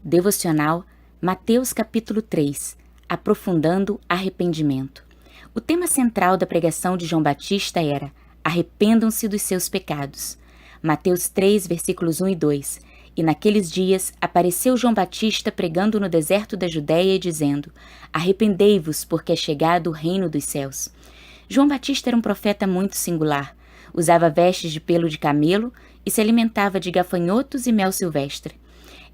Devocional, Mateus capítulo 3, Aprofundando Arrependimento. O tema central da pregação de João Batista era: arrependam-se dos seus pecados. Mateus 3, versículos 1 e 2. E naqueles dias apareceu João Batista pregando no deserto da Judéia e dizendo: arrependei-vos, porque é chegado o reino dos céus. João Batista era um profeta muito singular. Usava vestes de pelo de camelo e se alimentava de gafanhotos e mel silvestre.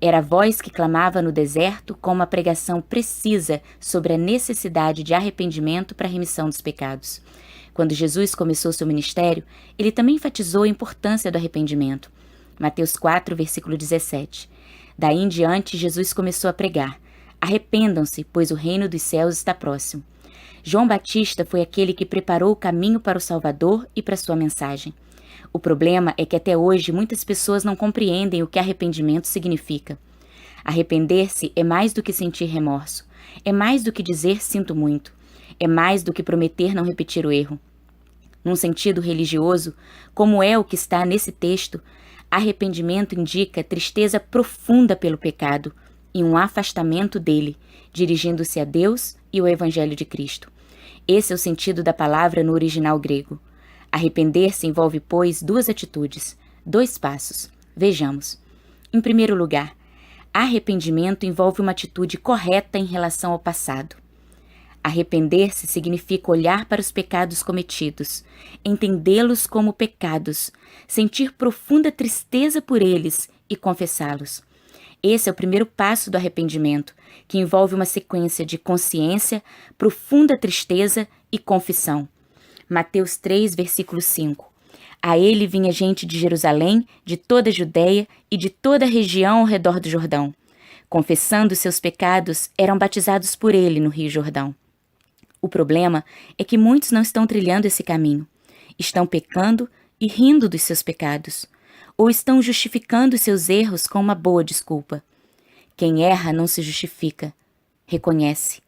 Era a voz que clamava no deserto com uma pregação precisa sobre a necessidade de arrependimento para a remissão dos pecados. Quando Jesus começou seu ministério, ele também enfatizou a importância do arrependimento. Mateus 4, versículo 17. Daí em diante, Jesus começou a pregar: arrependam-se, pois o reino dos céus está próximo. João Batista foi aquele que preparou o caminho para o Salvador e para sua mensagem. O problema é que até hoje muitas pessoas não compreendem o que arrependimento significa. Arrepender-se é mais do que sentir remorso. É mais do que dizer sinto muito. É mais do que prometer não repetir o erro. Num sentido religioso, como é o que está nesse texto, arrependimento indica tristeza profunda pelo pecado e um afastamento dele, dirigindo-se a Deus e o Evangelho de Cristo. Esse é o sentido da palavra no original grego. Arrepender-se envolve, pois, duas atitudes, dois passos. Vejamos. Em primeiro lugar, arrependimento envolve uma atitude correta em relação ao passado. Arrepender-se significa olhar para os pecados cometidos, entendê-los como pecados, sentir profunda tristeza por eles e confessá-los. Esse é o primeiro passo do arrependimento, que envolve uma sequência de consciência, profunda tristeza e confissão. Mateus 3, versículo 5. A ele vinha gente de Jerusalém, de toda a Judéia e de toda a região ao redor do Jordão. Confessando seus pecados, eram batizados por ele no Rio Jordão. O problema é que muitos não estão trilhando esse caminho. Estão pecando e rindo dos seus pecados, ou estão justificando seus erros com uma boa desculpa. Quem erra não se justifica, reconhece.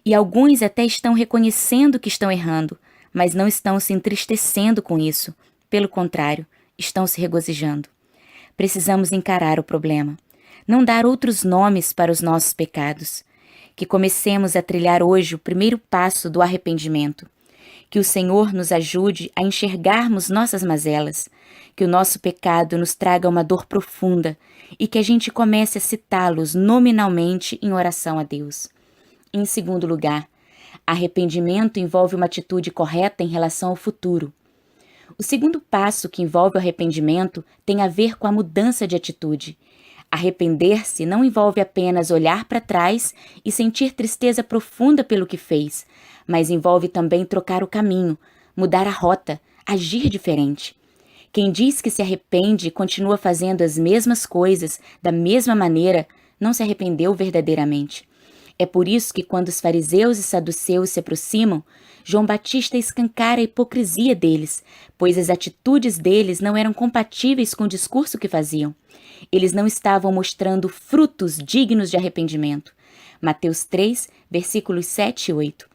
E alguns até estão reconhecendo que estão errando, mas não estão se entristecendo com isso. Pelo contrário, estão se regozijando. Precisamos encarar o problema, não dar outros nomes para os nossos pecados. Que comecemos a trilhar hoje o primeiro passo do arrependimento. Que o Senhor nos ajude a enxergarmos nossas mazelas, que o nosso pecado nos traga uma dor profunda e que a gente comece a citá-los nominalmente em oração a Deus. Em segundo lugar, arrependimento envolve uma atitude correta em relação ao futuro. O segundo passo que envolve o arrependimento tem a ver com a mudança de atitude. Arrepender-se não envolve apenas olhar para trás e sentir tristeza profunda pelo que fez, mas envolve também trocar o caminho, mudar a rota, agir diferente. Quem diz que se arrepende e continua fazendo as mesmas coisas da mesma maneira, não se arrependeu verdadeiramente. É por isso que quando os fariseus e saduceus se aproximam, João Batista escancara a hipocrisia deles, pois as atitudes deles não eram compatíveis com o discurso que faziam. Eles não estavam mostrando frutos dignos de arrependimento. Mateus 3, versículos 7 e 8.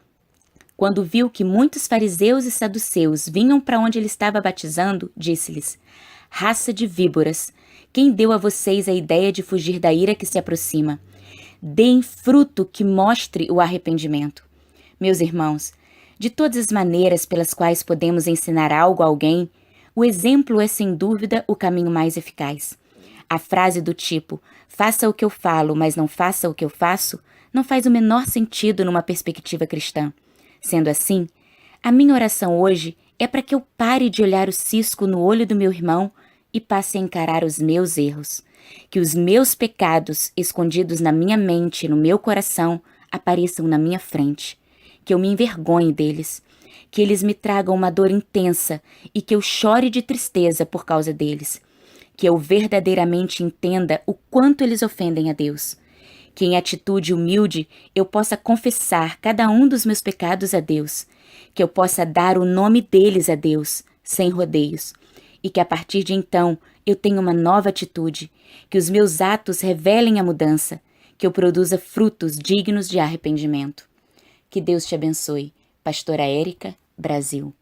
Quando viu que muitos fariseus e saduceus vinham para onde ele estava batizando, disse-lhes: raça de víboras, quem deu a vocês a ideia de fugir da ira que se aproxima? Deem fruto que mostre o arrependimento. Meus irmãos, de todas as maneiras pelas quais podemos ensinar algo a alguém, o exemplo é sem dúvida o caminho mais eficaz. A frase do tipo, faça o que eu falo, mas não faça o que eu faço, não faz o menor sentido numa perspectiva cristã. Sendo assim, a minha oração hoje é para que eu pare de olhar o cisco no olho do meu irmão e passe a encarar os meus erros. Que os meus pecados, escondidos na minha mente e no meu coração, apareçam na minha frente. Que eu me envergonhe deles. Que eles me tragam uma dor intensa e que eu chore de tristeza por causa deles. Que eu verdadeiramente entenda o quanto eles ofendem a Deus. Que em atitude humilde eu possa confessar cada um dos meus pecados a Deus. Que eu possa dar o nome deles a Deus, sem rodeios. E que a partir de então eu tenha uma nova atitude, que os meus atos revelem a mudança, que eu produza frutos dignos de arrependimento. Que Deus te abençoe. Pastora Érica, Brasil.